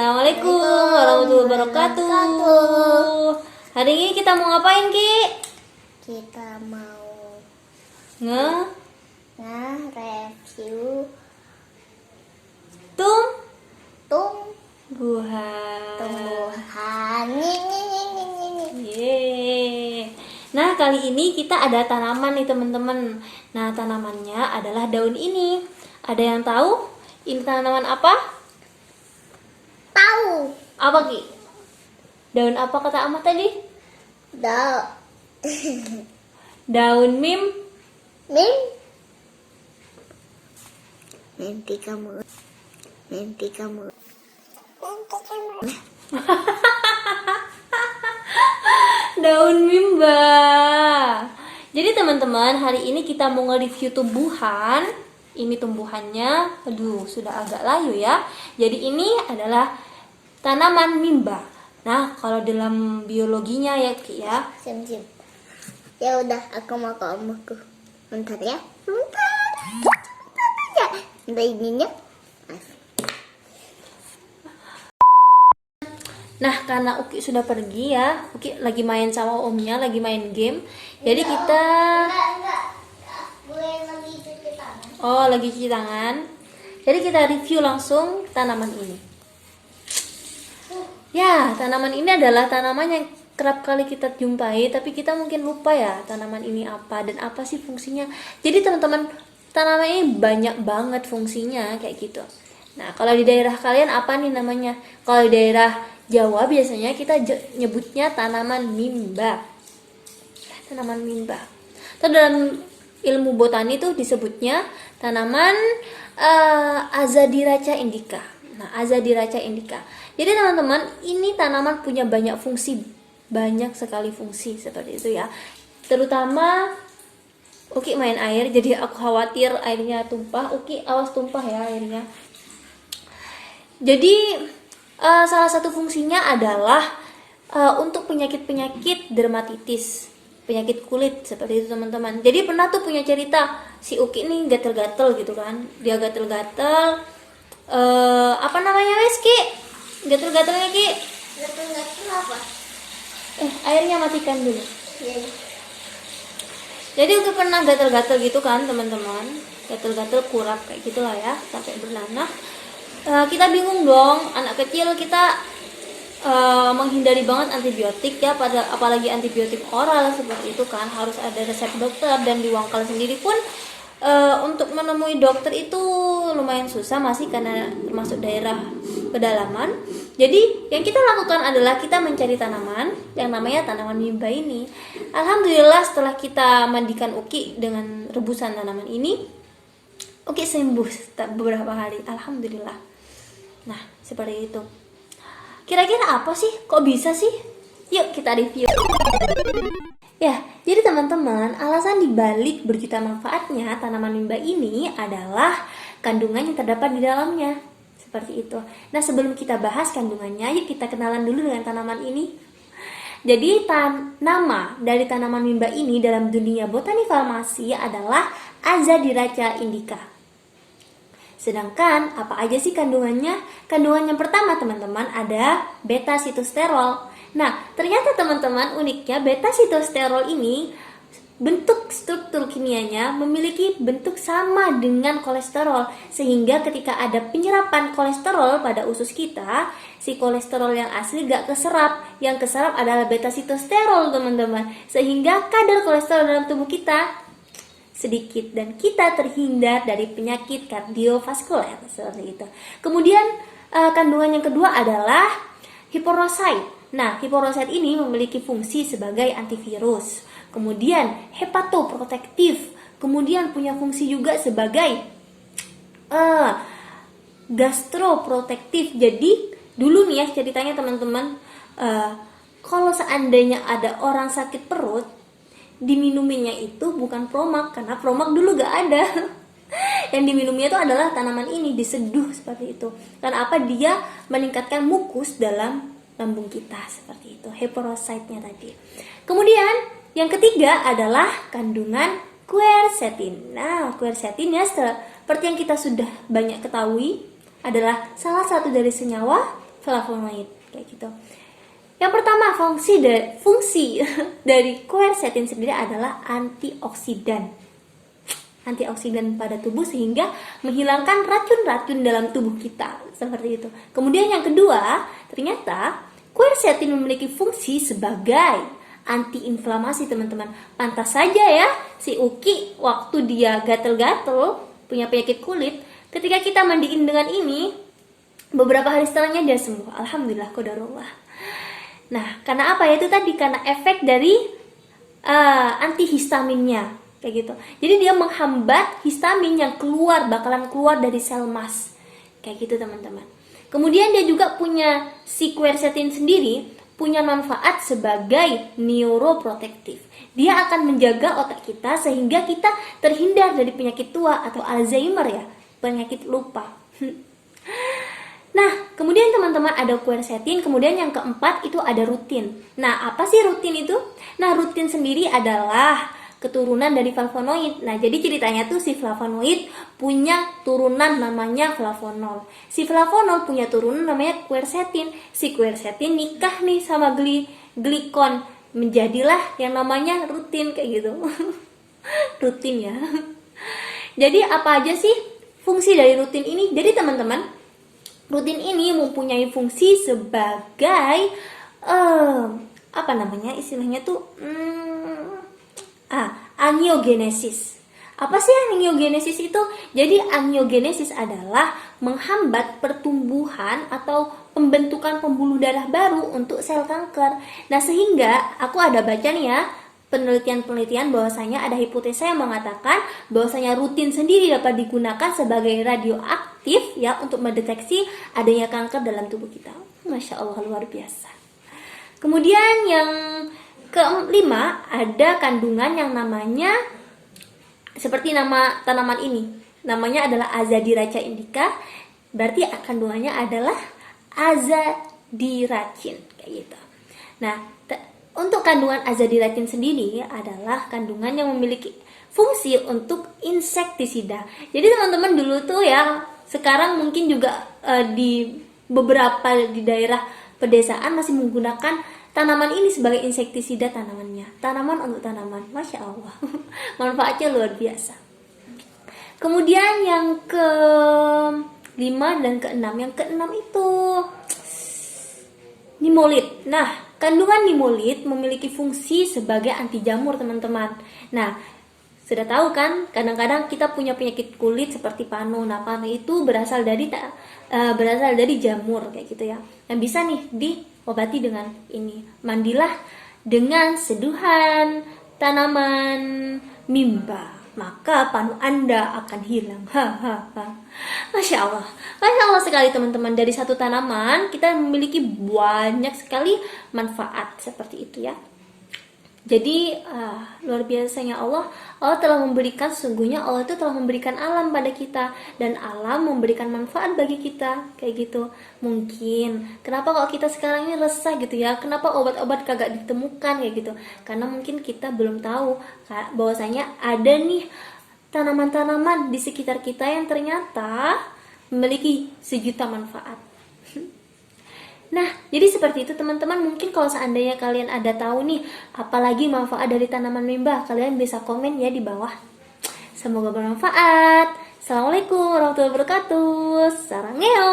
Assalamualaikum warahmatullahi wabarakatuh. Hari ini kita mau ngapain, Ki? Kita mau tumbuhan. nge-review tumbuhan. Yeay. Nah, kali ini kita ada tanaman nih, teman-teman. Nah, tanamannya adalah daun ini. Ada yang tahu ini tanaman apa? Tahu. Apa, Ki? Daun apa kata Amah tadi? Daun Mim. Mimpi kamu. Daun mimba. Jadi teman-teman, hari ini kita mau nge-review tumbuhan. Ini tumbuhannya, aduh sudah agak layu ya. Jadi ini adalah tanaman mimba. Nah, kalau dalam biologinya ya, Ki ya. Sim. Ya udah, aku mau ke omahku. Bentar ya. Bentar aja. Bentar ininya. Nah, karena Uki sudah pergi ya, Uki lagi main sama omnya, lagi main game. Jadi kita Gue lagi cuci tangan. Oh, lagi cuci tangan. Jadi kita review langsung tanaman ini. Ya, tanaman ini adalah tanaman yang kerap kali kita jumpai, tapi kita mungkin lupa ya tanaman ini apa dan apa sih fungsinya. Jadi teman-teman, tanaman ini banyak banget fungsinya kayak gitu. Nah, kalau di daerah kalian apa nih namanya? Kalau di daerah Jawa biasanya kita nyebutnya tanaman mimba. Tanaman mimba. Atau dalam ilmu botani itu disebutnya tanaman Azadiraca indica. Nah, Azadiraca indica. Jadi teman-teman, ini tanaman punya banyak fungsi, banyak sekali fungsi seperti itu ya. Terutama Uki main air, jadi aku khawatir airnya tumpah. Uki awas tumpah ya airnya. Jadi salah satu fungsinya adalah untuk penyakit-penyakit dermatitis, penyakit kulit seperti itu teman-teman. Jadi pernah tuh punya cerita si Uki nih gatel-gatel gitu kan, dia gatel-gatel, apa namanya wes Ki? Gatel-gatelnya Ki? Gatel apa? Airnya matikan dulu. Ya. Jadi Uki pernah gatel-gatel gitu kan teman-teman, gatel-gatel kurap kayak gitulah ya, sampai bernanah. Kita bingung dong, anak kecil kita menghindari banget antibiotik ya, apalagi antibiotik oral seperti itu kan, harus ada resep dokter, dan di Wangkal sendiri pun untuk menemui dokter itu lumayan susah masih karena termasuk daerah pedalaman. Jadi yang kita lakukan adalah kita mencari tanaman yang namanya tanaman mimba ini. Alhamdulillah setelah kita mandikan Uki dengan rebusan tanaman ini, Uki sembuh beberapa hari, alhamdulillah. Nah, seperti itu. Kira-kira apa sih? Kok bisa sih? Yuk kita review. Ya, jadi teman-teman, alasan dibalik berjuta manfaatnya tanaman mimba ini adalah kandungan yang terdapat di dalamnya. Seperti itu. Nah, sebelum kita bahas kandungannya, yuk kita kenalan dulu dengan tanaman ini. Jadi, nama dari tanaman mimba ini dalam dunia botani farmasi adalah Azadiraca indica. Sedangkan apa aja sih kandungannya? Kandungan yang pertama teman-teman ada beta sitosterol. Nah, ternyata teman-teman uniknya beta sitosterol ini bentuk struktur kimianya memiliki bentuk sama dengan kolesterol, sehingga ketika ada penyerapan kolesterol pada usus kita, si kolesterol yang asli gak keserap. Yang keserap adalah beta sitosterol teman-teman, sehingga kadar kolesterol dalam tubuh kita sedikit dan kita terhindar dari penyakit kardiovaskuler seperti itu. Kemudian kandungan yang kedua adalah hiporosaid. Nah, hiporosaid ini memiliki fungsi sebagai antivirus, kemudian hepatoprotektif, kemudian punya fungsi juga sebagai gastroprotektif. Jadi dulu nih ya ceritanya teman-teman, kalau seandainya ada orang sakit perut, diminuminya itu bukan Promak, karena Promak dulu gak ada. Yang diminumnya itu adalah tanaman ini, diseduh seperti itu. Karena apa? Dia meningkatkan mukus dalam lambung kita seperti itu, heporosaidnya tadi. Kemudian yang ketiga adalah kandungan quercetin. Nah, quercetin ya seperti yang kita sudah banyak ketahui adalah salah satu dari senyawa flavonoid kayak gitu. Yang pertama, fungsi dari quercetin sendiri adalah antioksidan. Antioksidan pada tubuh sehingga menghilangkan racun-racun dalam tubuh kita, seperti itu. Kemudian yang kedua, ternyata quercetin memiliki fungsi sebagai antiinflamasi, teman-teman. Pantas saja ya si Uki waktu dia gatel-gatel, punya penyakit kulit, ketika kita mandiin dengan ini, beberapa hari setelahnya dia sembuh. Alhamdulillah, qadarullah. Nah, karena apa ya? Itu tadi karena efek dari antihistaminnya kayak gitu. Jadi dia menghambat histamin yang bakalan keluar dari sel mas. Kayak gitu, teman-teman. Kemudian dia juga punya si quercetin sendiri punya manfaat sebagai neuroprotektif. Dia akan menjaga otak kita sehingga kita terhindar dari penyakit tua atau Alzheimer ya, penyakit lupa. Nah, kemudian teman-teman ada quercetin, kemudian yang keempat itu ada rutin. Nah, apa sih rutin itu? Nah, rutin sendiri adalah keturunan dari flavonoid. Nah, jadi ceritanya tuh si flavonoid punya turunan namanya flavonol. Si flavonol punya turunan namanya quercetin. Si quercetin nikah nih sama glikon. Menjadilah yang namanya rutin kayak gitu. Rutin ya. Jadi apa aja sih fungsi dari rutin ini? Jadi teman-teman, rutin ini mempunyai fungsi sebagai apa namanya istilahnya tuh angiogenesis. Apa sih angiogenesis itu? Jadi angiogenesis adalah menghambat pertumbuhan atau pembentukan pembuluh darah baru untuk sel kanker. Nah, sehingga aku ada baca nih ya, penelitian-penelitian bahwasanya ada hipotesa yang mengatakan bahwasanya rutin sendiri dapat digunakan sebagai radioaktif ya untuk mendeteksi adanya kanker dalam tubuh kita. Masya Allah, luar biasa. Kemudian yang kelima, ada kandungan yang namanya seperti nama tanaman ini. Namanya adalah Azadiraca indica. Berarti kandungannya adalah azadiracin kayak gitu. Nah, untuk kandungan azadiracin sendiri adalah kandungan yang memiliki fungsi untuk insektisida. Jadi teman-teman dulu tuh ya, sekarang mungkin juga di beberapa di daerah pedesaan masih menggunakan tanaman ini sebagai insektisida tanamannya. Tanaman untuk tanaman. Masya Allah. Manfaatnya luar biasa. Kemudian yang ke-5 dan ke-6. Yang ke-6 itu nimolit. Nah, kandungan nimolit memiliki fungsi sebagai anti jamur, teman-teman. Nah, sudah tahu kan, kadang-kadang kita punya penyakit kulit seperti panu. Nah, panu itu berasal dari jamur kayak gitu ya. Nah, bisa nih diobati dengan ini. Mandilah dengan seduhan tanaman mimba, maka panu Anda akan hilang. Masya Allah. Masya Allah sekali teman-teman. Dari satu tanaman kita memiliki banyak sekali manfaat seperti itu ya. Jadi luar biasanya Allah telah memberikan, sesungguhnya Allah itu telah memberikan alam pada kita, dan alam memberikan manfaat bagi kita kayak gitu. Mungkin kenapa kalau kita sekarang ini resah gitu ya, kenapa obat-obat kagak ditemukan kayak gitu, karena mungkin kita belum tahu bahwasanya ada nih tanaman-tanaman di sekitar kita yang ternyata memiliki sejuta manfaat. Nah, jadi seperti itu teman-teman. Mungkin kalau seandainya kalian ada tahu nih, apalagi manfaat dari tanaman mimba, kalian bisa komen ya di bawah. Semoga bermanfaat. Assalamualaikum warahmatullahi wabarakatuh. Sarangeo.